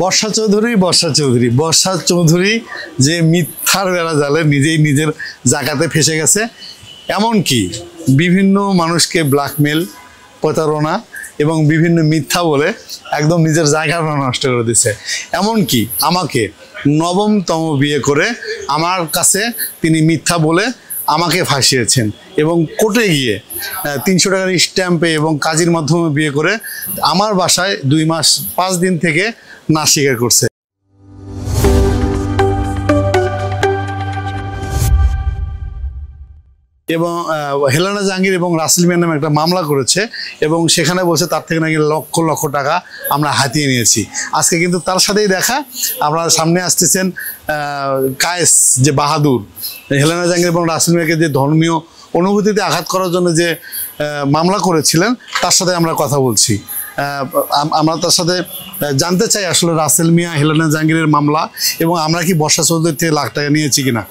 বর্ষা চৌধুরী যে মিথ্যার বেড়া জালে নিজেই নিজের জায়গাতে ফেসে গেছে। এমনকি বিভিন্ন মানুষকে ব্ল্যাকমেল, প্রতারণা এবং বিভিন্ন মিথ্যা বলে একদম নিজের জায়গাটা নষ্ট করে দিচ্ছে। এমনকি আমাকে নবমতম বিয়ে করে আমার কাছে তিনি মিথ্যা বলে আমাকে ফাঁসিয়েছেন এবং কোর্টে গিয়ে 300 টাকার স্ট্যাম্পে এবং কাজীর মাধ্যমে বিয়ে করে আমার বাসায় 2 মাস 5 দিন থেকে না স্বীকার করছে। এবং হেলেনা জাহাঙ্গীর এবং রাসেল মিয়ার নামে একটা মামলা করেছে এবং সেখানে বলছে তার থেকে নাকি লক্ষ লক্ষ টাকা আমরা হাতিয়ে নিয়েছি। আজকে কিন্তু তার সাথেই দেখা, আপনার সামনে আসতেছেন কায়েস যে বাহাদুর, হেলেনা জাহাঙ্গীর এবং রাসেল মিয়াকে যে ধর্মীয় অনুভূতিতে আঘাত করার জন্য যে মামলা করেছিলেন তার সাথে আমরা কথা বলছি। আমরা তার সাথে জানতে চাই আসলে রাসেল মিয়া হেলেনা জাহাঙ্গীরের মামলা এবং আমরা কি বর্ষা চৌধুরীর থেকে লাখ টাকা নিয়েছি কিনা,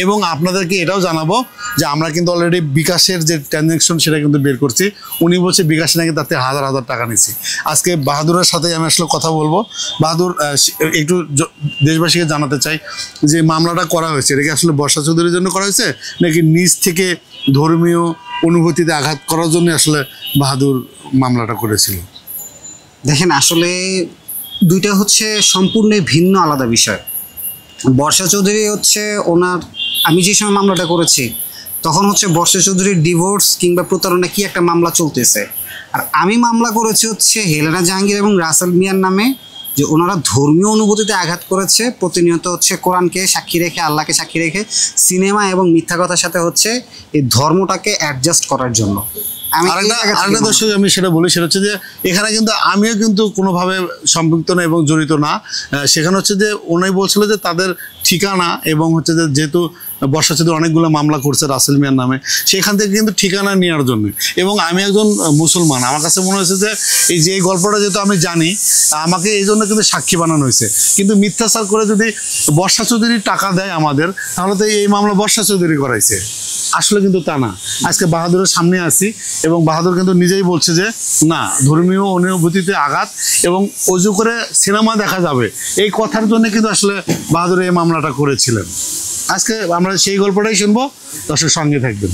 এবং আপনাদেরকে এটাও জানাবো যে আমরা কিন্তু অলরেডি বিকাশের যে ট্রানজ্যাকশন সেটা কিন্তু বের করছি। উনি বলছে বিকাশে নাকি তাতে হাজার হাজার টাকা নিয়েছি। আজকে বাহাদুরের সাথে আমি আসলে কথা বলবো। বাহাদুর, একটু দেশবাসীকে জানাতে চাই যে মামলাটা করা হয়েছে এটা কি আসলে বর্ষা চৌধুরীর জন্য করা হয়েছে নাকি নিজ থেকে ধর্মীয় অনুভূতিতে আঘাত করার জন্য আসলে বাহাদুর মামলাটা করেছিল? দেখেন, আসলে দুইটা হচ্ছে সম্পূর্ণ ভিন্ন আলাদা বিষয়। বর্ষা চৌধুরী হচ্ছে ওনার, আমি যে সময় মামলাটা করেছি তখন হচ্ছে বর্ষা চৌধুরীর ডিভোর্স কিংবা প্রতারণা কি একটা মামলা চলতেছে, আর আমি মামলা করেছি হচ্ছে হেলেনা জাহাঙ্গীর এবং রাসেল মিয়ার নামে, যে ওনারা ধর্মীয় অনুভূতিতে আঘাত করেছে। প্রতিনিয়ত হচ্ছে কোরআনকে সাক্ষী রেখে, আল্লাহকে সাক্ষী রেখে সিনেমা এবং মিথ্যা কথার সাথে হচ্ছে এই ধর্মটাকে অ্যাডজাস্ট করার জন্য। আরেকটা দর্শক আমি সেটা বলি, সেটা হচ্ছে যে এখানে কিন্তু আমিও কিন্তু কোনোভাবে সম্পৃক্ত না এবং জড়িত না। সেখানে হচ্ছে যে ওনাই বলছিল যে তাদের ঠিকানা এবং হচ্ছে যে যেহেতু বর্ষা চৌধুরী অনেকগুলো মামলা করছে রাসেল মিয়ার নামে, সেখান থেকে কিন্তু ঠিকানা নেওয়ার জন্য, এবং আমি একজন মুসলমান, আমার কাছে মনে হয়েছে যে এই গল্পটা যেহেতু আমি জানি আমাকে এই জন্য কিন্তু সাক্ষী বানানো হয়েছে। কিন্তু মিথ্যাচার করে যদি বর্ষা চৌধুরী টাকা দেয় আমাদের, তাহলে তো এই মামলা বর্ষা চৌধুরী করাইছে। আসলে কিন্তু তা না। আজকে বাহাদুরের সামনে আছি এবং বাহাদুর কিন্তু নিজেই বলছে যে না, ধর্মীয় অনুভূতিতে আঘাত এবং অজু করে সিনেমা দেখা যাবে, এই কথার জন্য কিন্তু আসলে বাহাদুর এই মামলাটা করেছিলেন। আজকে আমরা সেই গল্পটাই শুনবো, দর্শক সঙ্গে থাকবেন।